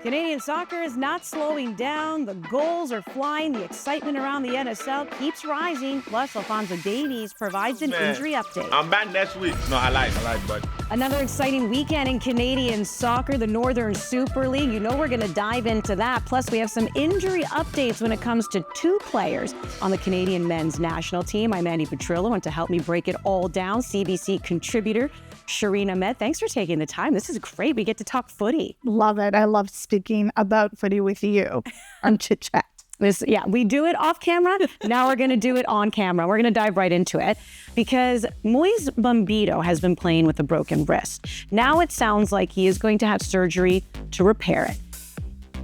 Canadian soccer is not slowing down. The goals are flying. The excitement around the NSL keeps rising. Plus, Alphonso Davies provides an injury update. I'm back next week. No, I lied, but... Another exciting weekend in Canadian soccer, the Northern Super League. You know we're going to dive into that. Plus, we have some injury updates when it comes to two players on the Canadian men's national team. I'm Mandy Petrillo, and to help me break it all down, CBC contributor Shireen Ahmed. Thanks for taking the time. This is great. We get to talk footy. Love it. I love speaking about footy with you on Chit Chat. We do it off camera. Now we're going to do it on camera. We're going to dive right into it because Moise Bombito has been playing with a broken wrist. Now it sounds like he is going to have surgery to repair it.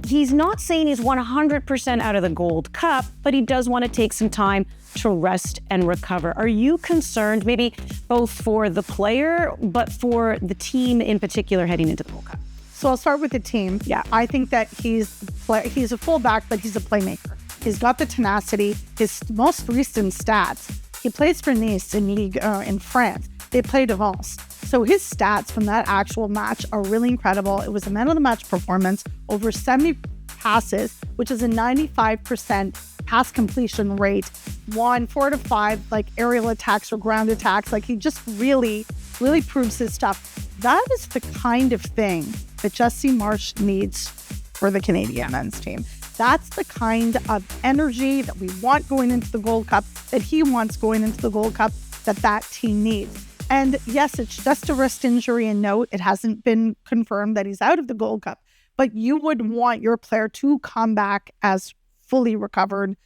He's not saying he's 100% out of the Gold Cup, but he does want to take some time to rest and recover. Are you concerned, maybe both for the player, but for the team in particular heading into the Gold Cup? So I'll start with the team. Yeah, I think that he's a fullback, but he's a playmaker. He's got the tenacity. His most recent stats, he plays for Nice in Ligue 1 in France. They play Devance. So his stats from that actual match are really incredible. It was a man of the match performance, over 70 passes, which is a 95% pass completion rate, won 4 to 5 aerial attacks or ground attacks. He just really proves his stuff. That is the kind of thing that Jesse Marsch needs for the Canadian men's team. That's the kind of energy that we want going into the Gold Cup, that he wants going into the Gold Cup, that team needs. And yes, it's just a wrist injury, and no, it hasn't been confirmed that he's out of the Gold Cup, but you would want your player to come back as fully recovered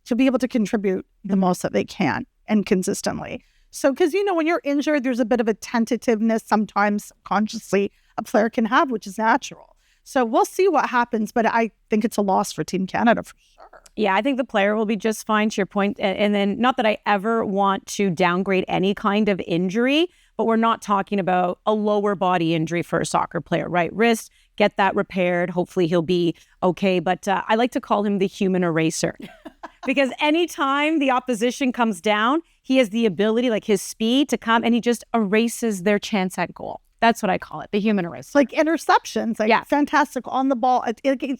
to be able to contribute the most that they can and consistently. So, because, when you're injured, there's a bit of a tentativeness sometimes consciously a player can have, which is natural. So we'll see what happens, but I think it's a loss for Team Canada for sure. Yeah, I think the player will be just fine, to your point. And then, not that I ever want to downgrade any kind of injury, but we're not talking about a lower body injury for a soccer player, right? Wrist, get that repaired. Hopefully he'll be okay. But I like to call him the human eraser because anytime the opposition comes down, he has the ability, his speed, to come and he just erases their chance at goal. That's what I call it, the human eraser. Interceptions, fantastic on the ball,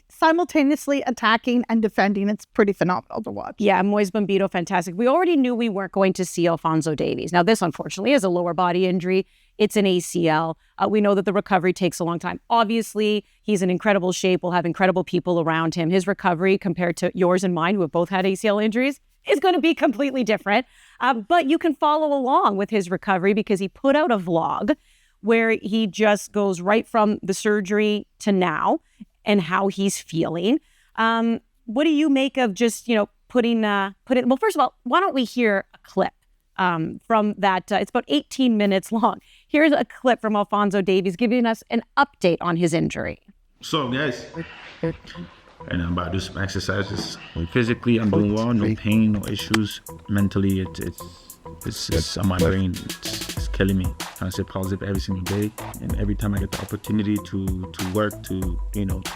simultaneously attacking and defending. It's pretty phenomenal to watch. Yeah, Moise Bombito, fantastic. We already knew we weren't going to see Alphonso Davies. Now, this, unfortunately, is a lower body injury. It's an ACL. We know that the recovery takes a long time. Obviously, he's in incredible shape. We'll have incredible people around him. His recovery, compared to yours and mine, who have both had ACL injuries, is going to be completely different. But you can follow along with his recovery because he put out a vlog where he just goes right from the surgery to now and how he's feeling. What do you make of just, putting, well, first of all, why don't we hear a clip from that? It's about 18 minutes long. Here's a clip from Alphonso Davies giving us an update on his injury. So, guys, and I'm about to do some exercises. Physically, I'm doing well, no pain, no issues. Mentally, it's on my brain. It's killing me. Trying to stay positive every single day, and every time I get the opportunity to work, to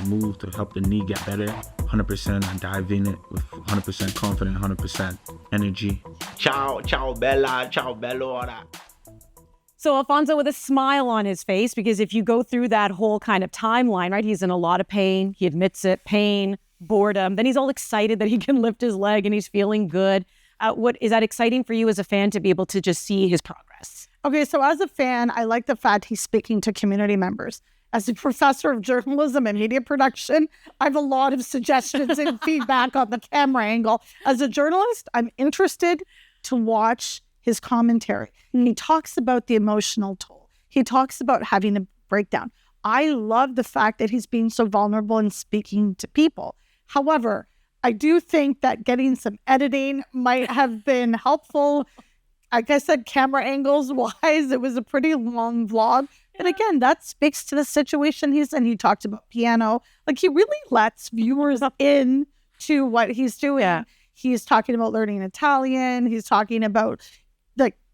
move, to help the knee get better, 100%, I dive in it with 100% confidence, 100% energy. Ciao, ciao, bella, ciao, bello, ora. So Alphonso with a smile on his face, because if you go through that whole kind of timeline, right, he's in a lot of pain. He admits it, pain, boredom. Then he's all excited that he can lift his leg and he's feeling good. What is that exciting for you as a fan to be able to just see his progress? Okay, so as a fan, I like the fact he's speaking to community members. As a professor of journalism and media production, I have a lot of suggestions and feedback on the camera angle. As a journalist, I'm interested to watch his commentary. He talks about the emotional toll. He talks about having a breakdown. I love the fact that he's being so vulnerable and speaking to people. However, I do think that getting some editing might have been helpful. Like I said, camera angles wise, it was a pretty long vlog. And again, that speaks to the situation he's in. He talked about piano. He really lets viewers in to what he's doing. Yeah. He's talking about learning Italian. He's talking about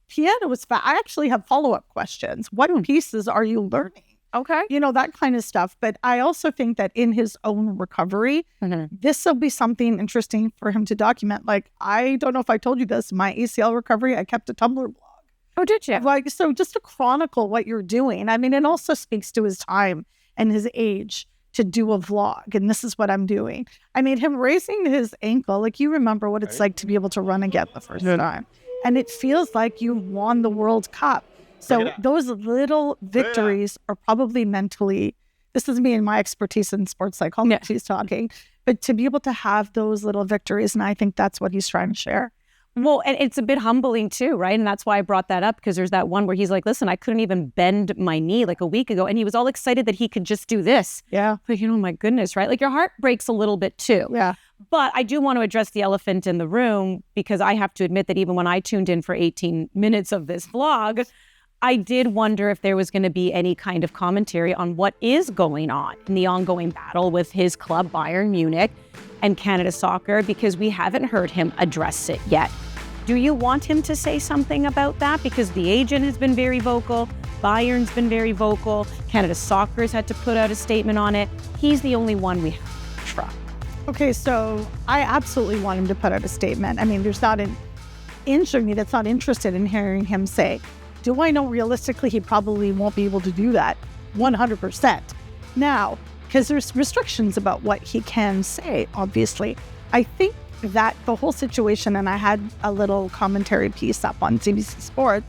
piano was I actually have follow-up questions. What pieces are you learning? Okay. That kind of stuff. But I also think that in his own recovery, this will be something interesting for him to document. I don't know if I told you this, my ACL recovery, I kept a Tumblr blog. Oh, did you? So just to chronicle what you're doing. I mean, it also speaks to his time and his age to do a vlog, and this is what I'm doing. I mean, him raising his ankle, like, you remember what it's like to be able to run again the first time. And it feels like you won the World Cup. So those little victories are probably mentally, this is me and my expertise in sports psychology, he's talking, but to be able to have those little victories, and I think that's what he's trying to share. Well, and it's a bit humbling too, right? And that's why I brought that up, because there's that one where he's like, listen, I couldn't even bend my knee like a week ago. And he was all excited that he could just do this. Yeah. But my goodness, right? Like, your heart breaks a little bit too. Yeah. But I do want to address the elephant in the room, because I have to admit that even when I tuned in for 18 minutes of this vlog, I did wonder if there was going to be any kind of commentary on what is going on in the ongoing battle with his club, Bayern Munich, and Canada Soccer, because we haven't heard him address it yet. Do you want him to say something about that? Because the agent has been very vocal, Bayern's been very vocal, Canada Soccer has had to put out a statement on it. He's the only one we have to try. Okay, so I absolutely want him to put out a statement. I mean, there's not an inch of me that's not interested in hearing him say. Do I know realistically he probably won't be able to do that 100%? Now, because there's restrictions about what he can say, obviously. I think that the whole situation, and I had a little commentary piece up on CBC Sports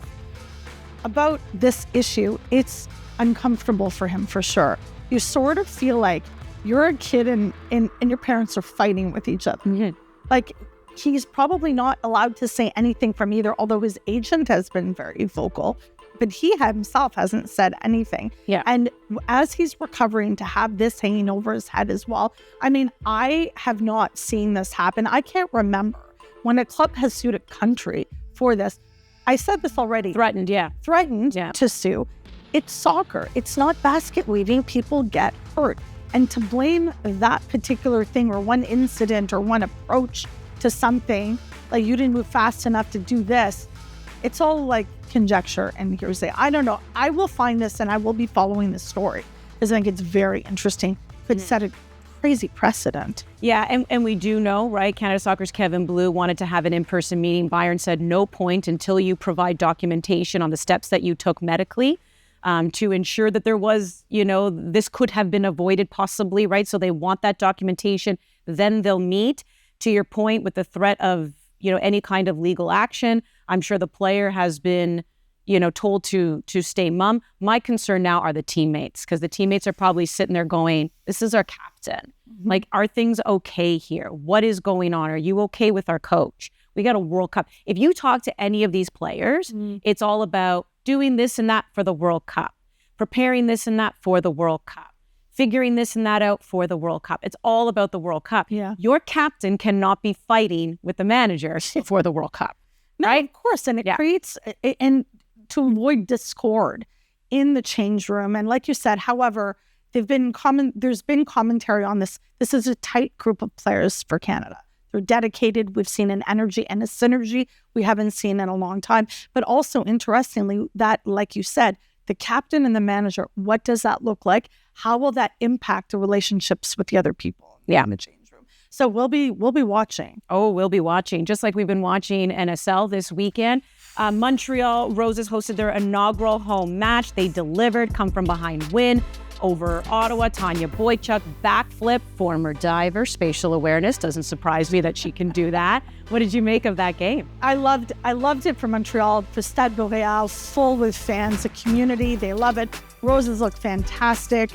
about this issue, it's uncomfortable for him for sure. You sort of feel like you're a kid and your parents are fighting with each other. Mm-hmm. Like, he's probably not allowed to say anything from either, although his agent has been very vocal, but he himself hasn't said anything. Yeah. And as he's recovering, to have this hanging over his head as well. I mean, I have not seen this happen. I can't remember when a club has sued a country for this. I said this already. Threatened To sue. It's soccer. It's not basket weaving. People get hurt. And to blame that particular thing or one incident or one approach to something, like you didn't move fast enough to do this, it's all like conjecture and hearsay. I don't know. I will find this and I will be following this story because I think it's very interesting. Could set a crazy precedent. Yeah, and we do know, right, Canada Soccer's Kevin Blue wanted to have an in-person meeting. Bayern said no point until you provide documentation on the steps that you took medically to ensure that there was, this could have been avoided possibly, right? So they want that documentation. Then they'll meet. To your point, with the threat of, any kind of legal action, I'm sure the player has been, told to stay mum. My concern now are the teammates, because the teammates are probably sitting there going, this is our captain. Mm-hmm. Like, are things okay here? What is going on? Are you okay with our coach? We got a World Cup. If you talk to any of these players, it's all about doing this and that for the World Cup, preparing this and that for the World Cup, figuring this and that out for the World Cup. It's all about the World Cup. Yeah. Your captain cannot be fighting with the manager for the World Cup. No, right? Of course. And it creates, to avoid discord in the change room. And like you said, however, there's been commentary on this. This is a tight group of players for Canada. They're dedicated. We've seen an energy and a synergy we haven't seen in a long time. But also, interestingly, that, like you said, the captain and the manager, what does that look like? How will that impact the relationships with the other people in the change room? So we'll be watching. Oh, we'll be watching, just like we've been watching NSL this weekend. Montreal Roses hosted their inaugural home match. They delivered, come from behind win over Ottawa. Tanya Boychuk, backflip, former diver, spatial awareness. Doesn't surprise me that she can do that. What did you make of that game? I loved it for Montreal. The Stade Boreal, full with fans, the community, they love it. Roses look fantastic.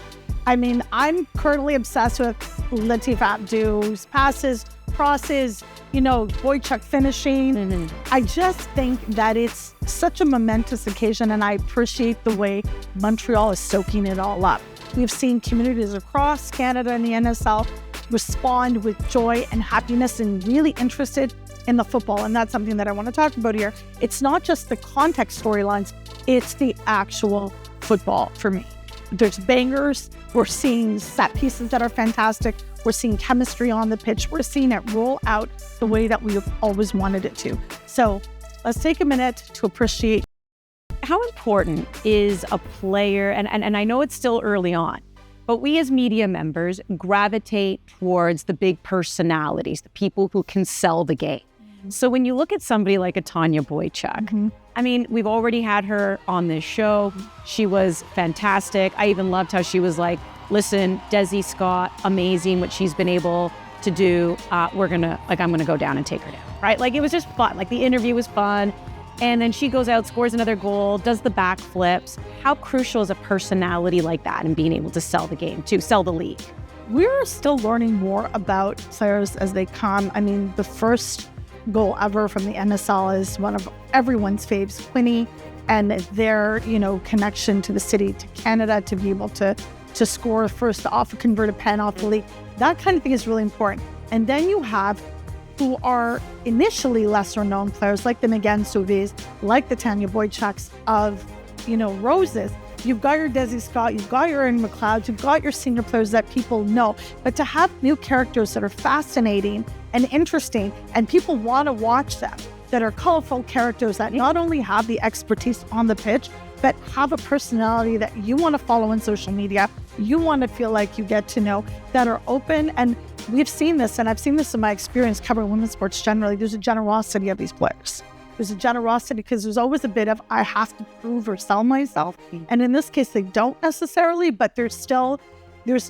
I mean, I'm currently obsessed with Latif Abdou's passes, crosses, Boychuk finishing. Mm-hmm. I just think that it's such a momentous occasion, and I appreciate the way Montreal is soaking it all up. We've seen communities across Canada and the NSL respond with joy and happiness and really interested in the football. And that's something that I want to talk about here. It's not just the context storylines, it's the actual football for me. There's bangers. We're seeing set pieces that are fantastic. We're seeing chemistry on the pitch. We're seeing it roll out the way that we've always wanted it to. So let's take a minute to appreciate. How important is a player, and I know it's still early on, but we as media members gravitate towards the big personalities, the people who can sell the game. Mm-hmm. So when you look at somebody like a Tanya Boychuk, Mm-hmm. I mean, we've already had her on this show. She was fantastic. I even loved how she was like, listen, Desi Scott, amazing what she's been able to do. I'm gonna go down and take her down, right? Like, it was just fun. Like, the interview was fun. And then she goes out, scores another goal, does the backflips. How crucial is a personality like that in being able to sell the game, to sell the league? We're still learning more about players as they come. I mean, the first goal ever from the NSL is one of everyone's faves, Quinny, and their, connection to the city, to Canada, to be able to score first off a converted pen off the league. That kind of thing is really important. And then you have who are initially lesser known players like the Megan Sauvé, like the Tanya Boychucks of, Roses. You've got your Desi Scott, you've got your Erin McLeod, you've got your senior players that people know. But to have new characters that are fascinating and interesting and people want to watch them, that are colorful characters that not only have the expertise on the pitch, but have a personality that you want to follow on social media, you want to feel like you get to know, that are open. And we've seen this, and I've seen this in my experience covering women's sports generally. There's a generosity of these players. There's a generosity because there's always a bit of, I have to prove or sell myself. And in this case, they don't necessarily, but there's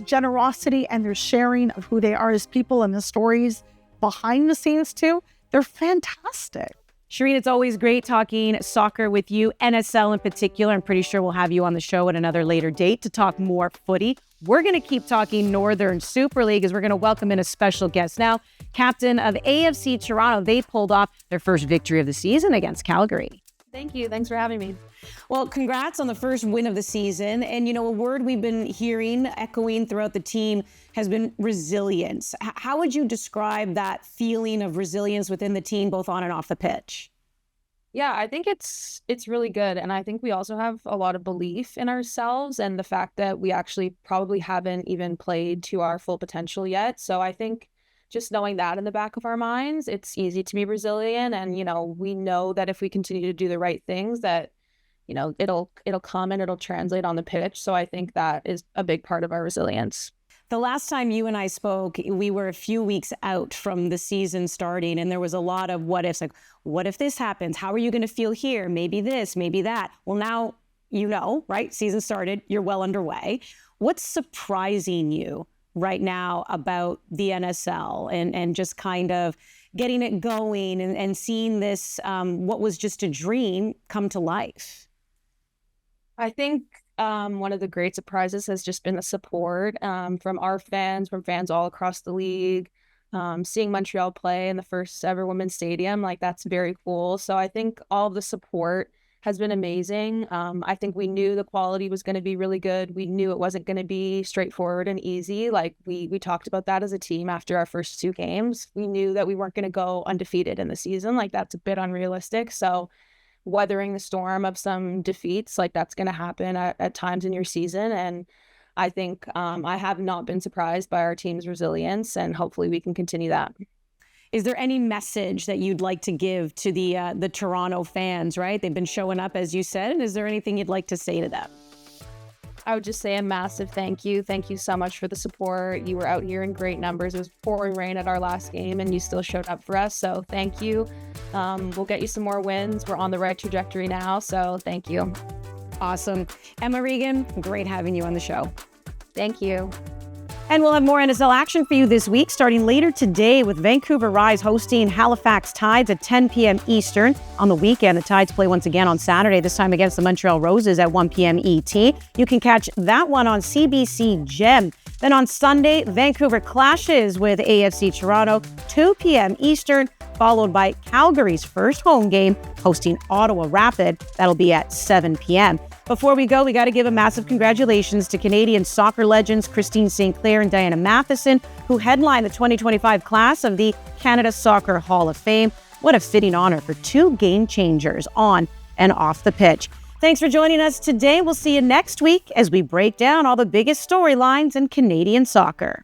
generosity and there's sharing of who they are as people and the stories behind the scenes too. They're fantastic. Shireen, it's always great talking soccer with you, NSL in particular. I'm pretty sure we'll have you on the show at another later date to talk more footy. We're going to keep talking Northern Super League as we're going to welcome in a special guest now. Captain of AFC Toronto, they pulled off their first victory of the season against Calgary. Thank you. Thanks for having me. Well, congrats on the first win of the season. And, a word we've been hearing, echoing throughout the team, has been resilience. How would you describe that feeling of resilience within the team, both on and off the pitch? Yeah, I think it's really good. And I think we also have a lot of belief in ourselves and the fact that we actually probably haven't even played to our full potential yet. So I think just knowing that in the back of our minds, it's easy to be resilient. And, we know that if we continue to do the right things, that, it'll come and it'll translate on the pitch. So I think that is a big part of our resilience. The last time you and I spoke, we were a few weeks out from the season starting, and there was a lot of what ifs, like, what if this happens? How are you going to feel here? Maybe this, maybe that. Well, now, right? Season started, you're well underway. What's surprising you right now about the NSL and just kind of getting it going and seeing this, what was just a dream, come to life? I think one of the great surprises has just been the support from our fans, from fans all across the league. Seeing Montreal play in the first ever women's stadium, that's very cool. So I think all of the support has been amazing. I think we knew the quality was going to be really good. We knew it wasn't going to be straightforward and easy. We talked about that as a team after our first two games. We knew that we weren't going to go undefeated in the season. That's a bit unrealistic. So weathering the storm of some defeats, that's going to happen at times in your season. And I think I have not been surprised by our team's resilience, and hopefully we can continue that. Is there any message that you'd like to give to the Toronto fans, right? They've been showing up, as you said. And is there anything you'd like to say to them? I would just say a massive thank you. Thank you so much for the support. You were out here in great numbers. It was pouring rain at our last game, and you still showed up for us. So thank you. We'll get you some more wins. We're on the right trajectory now. So thank you. Awesome. Emma Regan, great having you on the show. Thank you. And we'll have more NSL action for you this week, starting later today with Vancouver Rise hosting Halifax Tides at 10 p.m. Eastern. On the weekend, the Tides play once again on Saturday, this time against the Montreal Roses at 1 p.m. ET. You can catch that one on CBC Gem. Then on Sunday, Vancouver clashes with AFC Toronto, 2 p.m. Eastern, followed by Calgary's first home game hosting Ottawa Rapid. That'll be at 7 p.m. Before we go, we got to give a massive congratulations to Canadian soccer legends Christine St. Clair and Diana Matheson, who headlined the 2025 class of the Canada Soccer Hall of Fame. What a fitting honor for two game changers on and off the pitch. Thanks for joining us today. We'll see you next week as we break down all the biggest storylines in Canadian soccer.